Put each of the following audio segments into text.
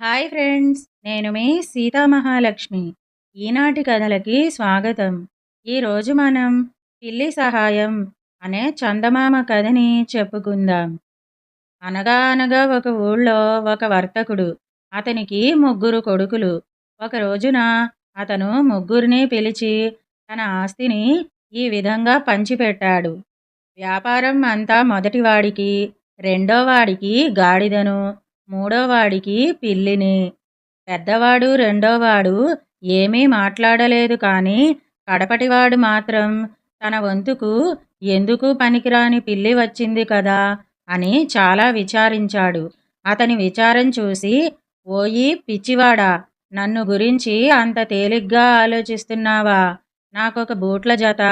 Hi friends, నేను మీ సీతామహాలక్ష్మి. ఈనాటి కథలకి స్వాగతం. ఈరోజు మనం పిల్లి సహాయం అనే చందమామ కథని చెప్పుకుందాం. అనగా అనగా ఒక ఊళ్ళో ఒక వర్తకుడు. అతనికి ముగ్గురు కొడుకులు. ఒక రోజున అతను ముగ్గురిని పిలిచి తన ఆస్తిని ఈ విధంగా పంచిపెట్టాడు. వ్యాపారం అంతా మొదటివాడికి, రెండోవాడికి గాడిదను, మూడోవాడికి పిల్లిని. పెద్దవాడు రెండోవాడు ఏమీ మాట్లాడలేదు, కానీ కడపటివాడు మాత్రం తన వంతుకు ఎందుకు పనికిరాని పిల్లి వచ్చింది కదా అని చాలా విచారించాడు. అతని విచారం చూసి, ఓయి పిచ్చివాడా, నన్ను గురించి అంత తేలిగ్గా ఆలోచిస్తున్నావా? నాకొక బూట్ల జత,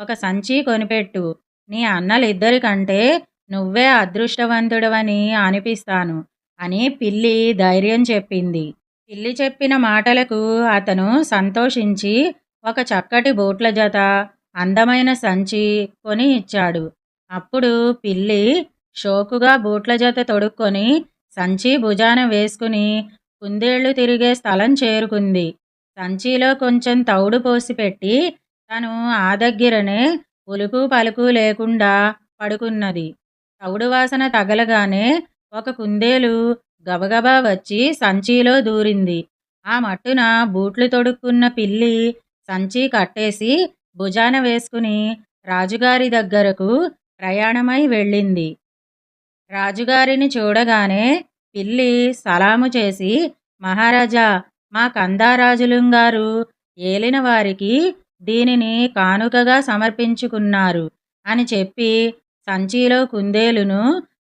ఒక సంచి కొనిపెట్టు. నీ అన్నలిద్దరికంటే నువ్వే అదృష్టవంతుడవని అనిపిస్తాను అని పిల్లి ధైర్యం చెప్పింది. పిల్లి చెప్పిన మాటలకు అతను సంతోషించి ఒక చక్కటి బూట్ల జత, అందమైన సంచి కొని ఇచ్చాడు. అప్పుడు పిల్లి షోకుగా బూట్ల జత తొడుక్కొని సంచి భుజాన వేసుకుని కుందేళ్లు తిరిగే స్థలం చేరుకుంది. సంచిలో కొంచెం తౌడు పోసి పెట్టి తను ఆ దగ్గరనే ఉలుకు పలుకు లేకుండా పడుకున్నది. తౌడు వాసన తగలగానే ఒక కుందేలు గబగబా వచ్చి సంచిలో దూరింది. ఆ మట్టున బూట్లు తొడుక్కున్న పిల్లి సంచి కట్టేసి భుజాన వేసుకుని రాజుగారి దగ్గరకు ప్రయాణమై వెళ్ళింది. రాజుగారిని చూడగానే పిల్లి సలాము చేసి, మహారాజా, మా కందారాజులుంగారు ఏలిన వారికి దీనిని కానుకగా సమర్పించుకున్నారు అని చెప్పి సంచిలో కుందేలును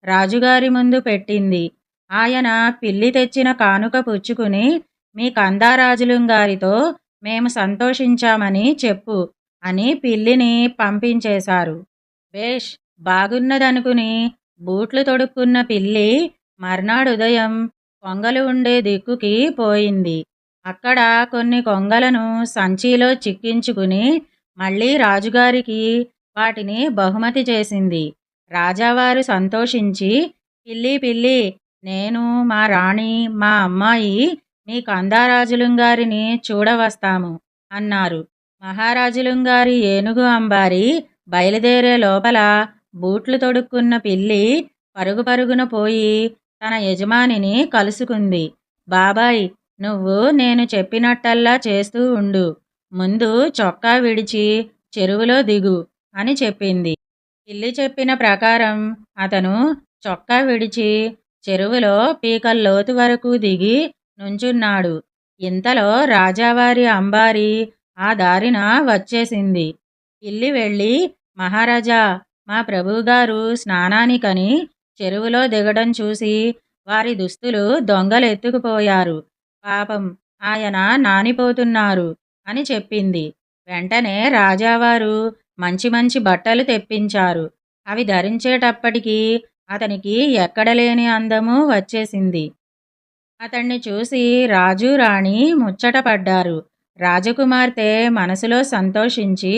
రాజుగారి ముందు పెట్టింది. ఆయన పిల్లి తెచ్చిన కానుక పుచ్చుకుని, మీ కందారాజులుంగారితో మేము సంతోషించామని చెప్పు అని పిల్లిని పంపించేశారు. బేష్, బాగున్నదనుకుని బూట్లు తొడుక్కున్న పిల్లి మర్నాడు ఉదయం కొంగలు ఉండే దిక్కుకి పోయింది. అక్కడ కొన్ని కొంగలను సంచిలో చిక్కించుకుని మళ్ళీ రాజుగారికి వాటిని బహుమతి చేసింది. రాజావారు సంతోషించి, పిల్లి పిల్లి, నేను, మా రాణి, మా అమ్మాయి మీ కందారాజులుంగారిని చూడవస్తాము అన్నారు. మహారాజులుంగారి ఏనుగు అంబారి బయలుదేరే లోపల బూట్లు తొడుక్కున్న పిల్లి పరుగు పరుగున పోయి తన యజమానిని కలుసుకుంది. బాబాయ్, నువ్వు నేను చెప్పినట్టల్లా చేస్తూ ఉండు. ముందు చొక్కా విడిచి చెరువులో దిగు అని చెప్పింది. పిల్లి చెప్పిన ప్రకారం అతను చొక్కా విడిచి చెరువులో పీకల్లోతు వరకు దిగి నుంచున్నాడు. ఇంతలో రాజావారి అంబారి ఆ దారిన వచ్చేసింది. పిల్లి వెళ్ళి, మహారాజా, మా ప్రభువుగారు స్నానానికని చెరువులో దిగడం చూసి వారి దుస్తులు దొంగలు ఎత్తుకుపోయారు. పాపం, ఆయన నానిపోతున్నారు అని చెప్పింది. వెంటనే రాజావారు మంచి మంచి బట్టలు తెప్పించారు. అవి ధరించేటప్పటికీ అతనికి ఎక్కడలేని అందము వచ్చేసింది. అతన్ని చూసి రాజు రాణి ముచ్చటపడ్డారు. రాజకుమార్తె మనసులో సంతోషించి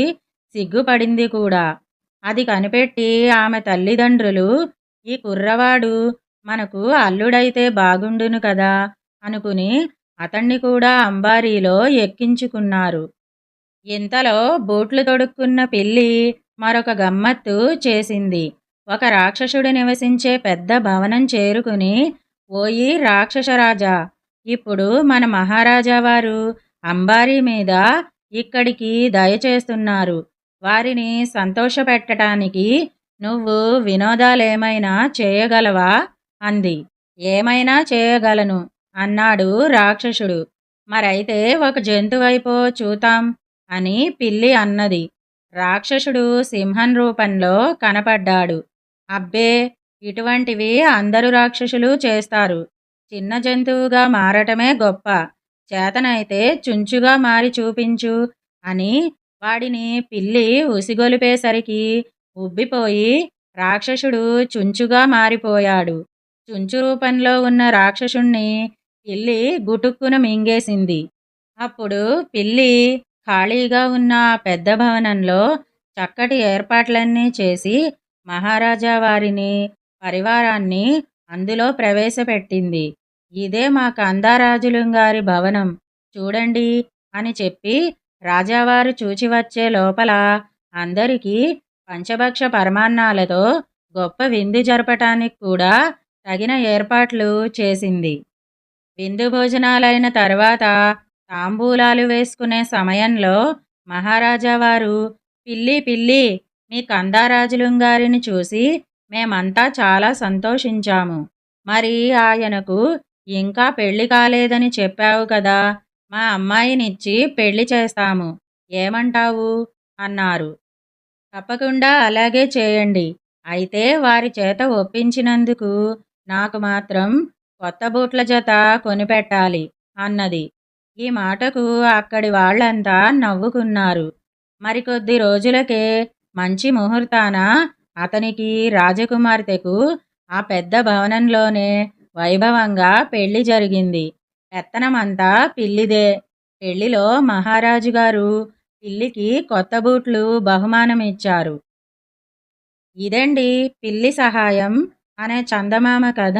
సిగ్గుపడింది కూడా. అది కనిపెట్టి ఆమె తల్లిదండ్రులు, ఈ కుర్రవాడు మనకు అల్లుడైతే బాగుండును కదా అనుకుని అతన్ని కూడా అంబారీలో ఎక్కించుకున్నారు. ఇంతలో బూట్లు తొడుక్కున్న పిల్లి మరొక గమ్మత్తు చేసింది. ఒక రాక్షసుడు నివసించే పెద్ద భవనం చేరుకుని, ఓయి రాక్షసరాజా, ఇప్పుడు మన మహారాజా వారు అంబారీ మీద ఇక్కడికి దయచేస్తున్నారు. వారిని సంతోషపెట్టడానికి నువ్వు వినోదాలేమైనా చేయగలవా అంది. ఏమైనా చేయగలను అన్నాడు రాక్షసుడు. మరైతే ఒక జంతువైపో చూతాం అని పిల్లి అన్నది. రాక్షసుడు సింహం రూపంలో కనపడ్డాడు. అబ్బే, ఇటువంటివి అందరు రాక్షసులు చేస్తారు. చిన్న జంతువుగా మారటమే గొప్ప. చేతనైతే చుంచుగా మారి చూపించు అని వాడిని పిల్లి ఉసిగొలిపేసరికి ఉబ్బిపోయి రాక్షసుడు చుంచుగా మారిపోయాడు. చుంచు రూపంలో ఉన్న రాక్షసుణ్ణి పిల్లి గుటుక్కున మింగేసింది. అప్పుడు పిల్లి ఖాళీగా ఉన్న ఆ పెద్ద భవనంలో చక్కటి ఏర్పాట్లన్నీ చేసి మహారాజా వారిని, పరివారాన్ని అందులో ప్రవేశపెట్టింది. ఇదే మా కందారాజులుంగారి భవనం చూడండి అని చెప్పి రాజావారు చూచివచ్చే లోపల అందరికీ పంచభక్ష పరమాన్నాలతో గొప్ప విందు జరపటానికి కూడా తగిన ఏర్పాట్లు చేసింది. విందు భోజనాలైన తర్వాత తాంబూలాలు వేసుకునే సమయంలో మహారాజా వారు, పిల్లి పిల్లి, మీ కందారాజులుంగారిని చూసి మేమంతా చాలా సంతోషించాము. మరి ఆయనకు ఇంకా పెళ్లి కాలేదని చెప్పావు కదా, మా అమ్మాయినిచ్చి పెళ్లి చేస్తాము, ఏమంటావు అన్నారు. తప్పకుండా అలాగే చేయండి. అయితే వారి చేత ఒప్పించినందుకు నాకు మాత్రం కొత్త బూట్ల జత కొనిపెట్టాలి అన్నది. ఈ మాటకు అక్కడి వాళ్ళంతా నవ్వుకున్నారు. మరికొద్ది రోజులకే మంచి ముహూర్తాన అతనికి రాజకుమార్తెకు ఆ పెద్ద భవనంలోనే వైభవంగా పెళ్లి జరిగింది. పెత్తనమంతా పిల్లిదే. పెళ్లిలో మహారాజు గారు పిల్లికి కొత్త బూట్లు బహుమానం ఇచ్చారు. ఇదండి పిల్లి సహాయం అనే చందమామ కథ.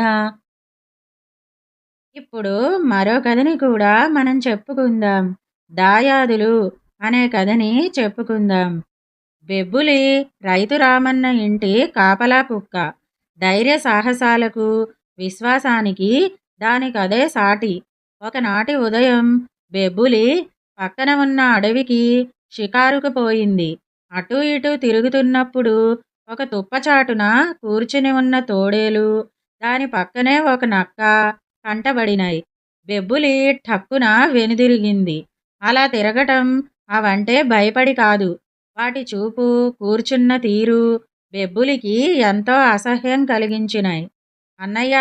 ఇప్పుడు మరో కథని కూడా మనం చెప్పుకుందాం. దాయాదులు అనే కథని చెప్పుకుందాం. బెబ్బులి రైతు రామన్న ఇంటి కాపలా కుక్క. ధైర్య సాహసాలకు, విశ్వాసానికి దానికదే సాటి. ఒకనాటి ఉదయం బెబ్బులి పక్కన ఉన్న అడవికి షికారుకు పోయింది. అటూ ఇటూ తిరుగుతున్నప్పుడు ఒక తుప్పచాటున కూర్చుని ఉన్న తోడేలు, దాని పక్కనే ఒక నక్క కంటబడినాయి. బెబ్బులి ఠక్కున వెనుదిరిగింది. అలా తిరగటం అవంటే భయపడి కాదు. వాటి చూపు, కూర్చున్న తీరు బెబ్బులికి ఎంతో అసహ్యం కలిగించినాయి. అన్నయ్య,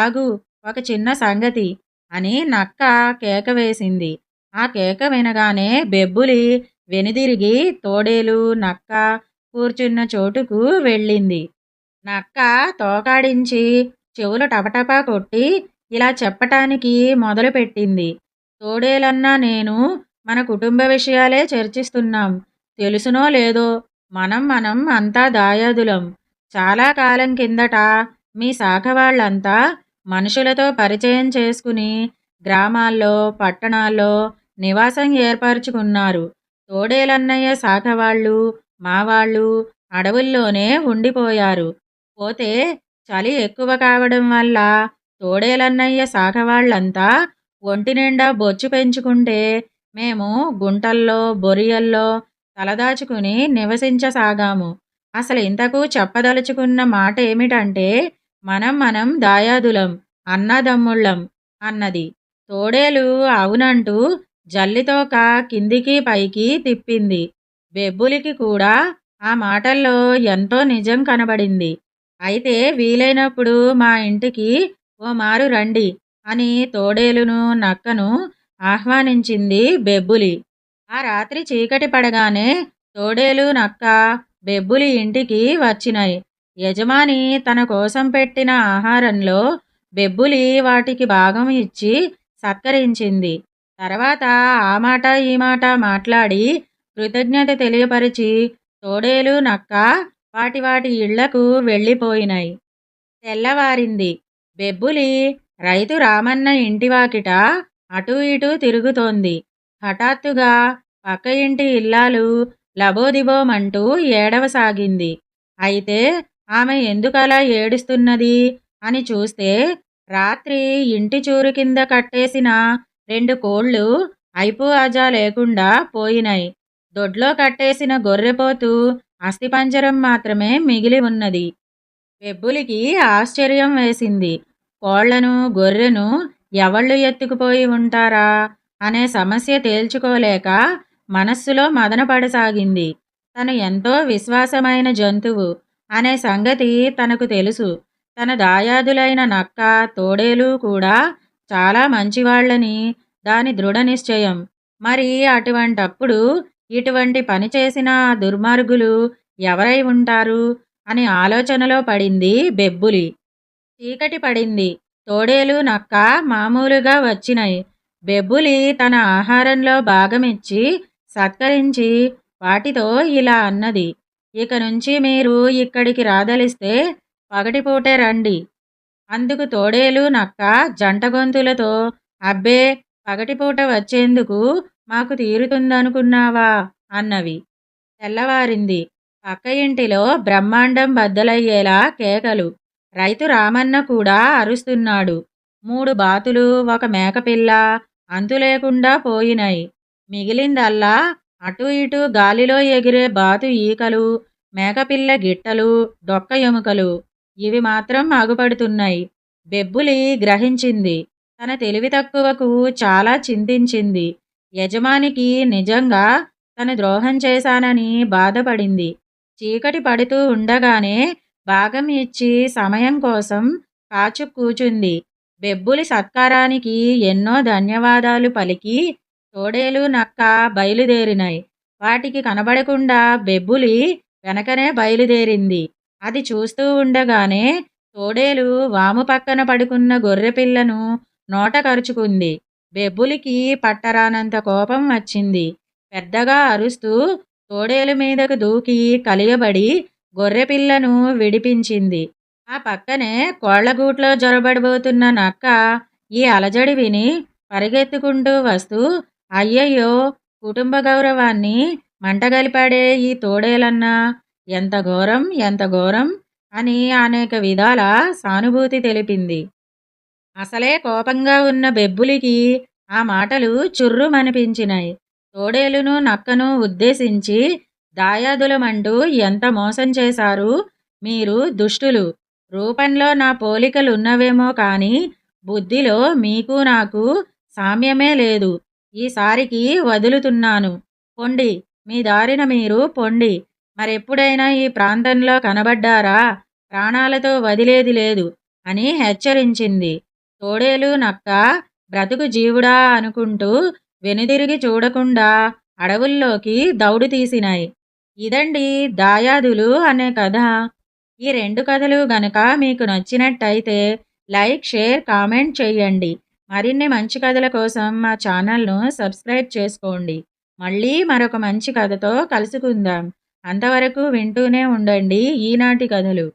ఆగు, ఒక చిన్న సంగతి అని నక్క కేక వేసింది. ఆ కేక వినగానే బెబ్బులి వెనుదిరిగి తోడేలు, నక్క కూర్చున్న చోటుకు వెళ్ళింది. నక్క తోకాడించి చెవులు టపటపా కొట్టి ఇలా చెప్పటానికి మొదలుపెట్టింది. తోడేలన్నా నేను మన కుటుంబ విషయాలే చర్చిస్తున్నాం. తెలుసునో లేదో మనం మనం అంతా దాయాదులం. చాలా కాలం కిందట మీ శాఖ వాళ్ళంతా మనుషులతో పరిచయం చేసుకుని గ్రామాల్లో, పట్టణాల్లో నివాసం ఏర్పరచుకున్నారు. తోడేలన్నయ్య శాఖ వాళ్ళు, మా వాళ్ళు అడవుల్లోనే ఉండిపోయారు. పోతే చలి ఎక్కువ కావడం వల్ల తోడేలన్నయ్య శాఖ వాళ్ళంతా ఒంటి నిండా బొచ్చు పెంచుకుంటే మేము గుంటల్లో, బొరియల్లో తలదాచుకుని నివసించసాగాము. అసలు ఇంతకు చెప్పదలుచుకున్న మాట ఏమిటంటే మనం మనం దాయాదులం, అన్నదమ్ముళ్ళం అన్నది. తోడేలు అవునంటూ జల్లితోక కిందికి పైకి తిప్పింది. బెబ్బులికి కూడా ఆ మాటల్లో ఎంతో నిజం కనబడింది. అయితే వీలైనప్పుడు మా ఇంటికి ఓ మారు రండి అని తోడేలును, నక్కను ఆహ్వానించింది బెబ్బులి. ఆ రాత్రి చీకటి పడగానే తోడేలు, నక్క బెబ్బులి ఇంటికి వచ్చినాయి. యజమాని తన కోసం పెట్టిన ఆహారంలో బెబ్బులి వాటికి భాగం ఇచ్చి సత్కరించింది. తర్వాత ఆ మాట ఈ మాట మాట్లాడి కృతజ్ఞత తెలియపరిచి తోడేలు, నక్క వాటి వాటి ఇళ్లకు వెళ్ళిపోయినాయి. తెల్లవారింది. బెబ్బులి రైతు రామన్న ఇంటివాకిట అటూ ఇటూ తిరుగుతోంది. హఠాత్తుగా పక్క ఇంటి ఇల్లాలు లబోదిబోమంటూ ఏడవసాగింది. అయితే ఆమె ఎందుకలా ఏడుస్తున్నది అని చూస్తే రాత్రి ఇంటి చూరు కింద కట్టేసిన 2 కోళ్లు అయిపూ అజా లేకుండా పోయినాయి. దొడ్లో కట్టేసిన గొర్రెపోతు అస్థిపంజరం మాత్రమే మిగిలి ఉన్నది. బెబ్బులికి ఆశ్చర్యం వేసింది. కోళ్లను, గొర్రెను ఎవళ్ళు ఎత్తుకుపోయి ఉంటారా అనే సమస్య తేల్చుకోలేక మనస్సులో మదనపడసాగింది. తను ఎంతో విశ్వాసమైన జంతువు అనే సంగతి తనకు తెలుసు. తన దాయాదులైన నక్క, తోడేలు కూడా చాలా మంచివాళ్లని దాని దృఢ నిశ్చయం. మరి అటువంటప్పుడు ఇటువంటి పని చేసిన ఆ దుర్మార్గులు ఎవరై ఉంటారు అని ఆలోచనలో పడింది బెబ్బులి. చీకటి పడింది. తోడేలు, నక్క మామూలుగా వచ్చినాయి. బెబ్బులి తన ఆహారంలో భాగమిచ్చి సత్కరించి వాటితో ఇలా అన్నది. ఇక నుంచి మీరు ఇక్కడికి రాదలిస్తే పగటిపూటే రండి. అందుకు తోడేలు నక్క జంట గొంతులతో, అబ్బే, పగటిపూట వచ్చేందుకు మాకు తీరుతుందనుకున్నావా అన్నవి. తెల్లవారింది. పక్క ఇంటిలో బ్రహ్మాండం బద్దలయ్యేలా కేకలు. రైతు రామన్న కూడా అరుస్తున్నాడు. 3 బాతులు, ఒక మేకపిల్ల అంతులేకుండా పోయినాయి. మిగిలిందల్లా అటూ ఇటూ గాలిలో ఎగిరే బాతు ఈకలు, మేకపిల్ల గిట్టలు, డొక్క ఎముకలు. ఇవి మాత్రం అగుపడుతున్నాయి. బెబ్బులి గ్రహించింది. తన తెలివి తక్కువకు చాలా చింతించింది. యజమానికి నిజంగా తను ద్రోహం చేశానని బాధపడింది. చీకటి పడుతూ ఉండగానే భాగం ఇచ్చి సమయం కోసం కాచు కూచుంది. బెబ్బులి సత్కారానికి ఎన్నో ధన్యవాదాలు పలికి తోడేలు నక్క బయలుదేరినాయి. వాటికి కనబడకుండా బెబ్బులి వెనకనే బయలుదేరింది. అది చూస్తూ ఉండగానే తోడేలు వాము పక్కన పడుకున్న గొర్రెపిల్లను నోట కరుచుకుంది. బెబ్బులికి పట్టరానంత కోపం వచ్చింది. పెద్దగా అరుస్తూ తోడేలు మీదకు దూకి కలియబడి గొర్రెపిల్లను విడిపించింది. ఆ పక్కనే కోళ్లగూట్లో జొరబడబోతున్న నక్క ఈ అలజడి విని పరిగెత్తుకుంటూ వస్తూ, అయ్యయ్యో, కుటుంబ గౌరవాన్ని మంటగలిపాడే ఈ తోడేలన్నా, ఎంత ఘోరం, ఎంత ఘోరం అని అనేక విధాల సానుభూతి తెలిపింది. అసలే కోపంగా ఉన్న బెబ్బులికి ఆ మాటలు చుర్రుమనిపించినాయి. తోడేలును నక్కను ఉద్దేశించి, దాయాదులమంటూ ఎంత మోసం చేశారు మీరు దుష్టులు. రూపంలో నా పోలికలున్నవేమో కాని బుద్ధిలో మీకు నాకు సామ్యమే లేదు. ఈసారికి వదులుతున్నాను. పొండి, మీ దారిన మీరు పొండి. మరెప్పుడైనా ఈ ప్రాంతంలో కనబడ్డారా ప్రాణాలతో వదిలేది లేదు అని హెచ్చరించింది. తోడేలు నక్క బ్రతుకు జీవుడా అనుకుంటూ వెనుదిరిగి చూడకుండా అడవుల్లోకి దౌడు తీసినాయి. ఇదండి దాయాదులు అనే కథ. ఈ 2 కథలు గనక మీకు నచ్చినట్టయితే లైక్, షేర్, కామెంట్ చేయండి. మరిన్ని మంచి కథల కోసం మా ఛానల్ను సబ్స్క్రైబ్ చేసుకోండి. మళ్ళీ మరొక మంచి కథతో కలుసుకుందాం. అంతవరకు వింటూనే ఉండండి ఈనాటి కథలు.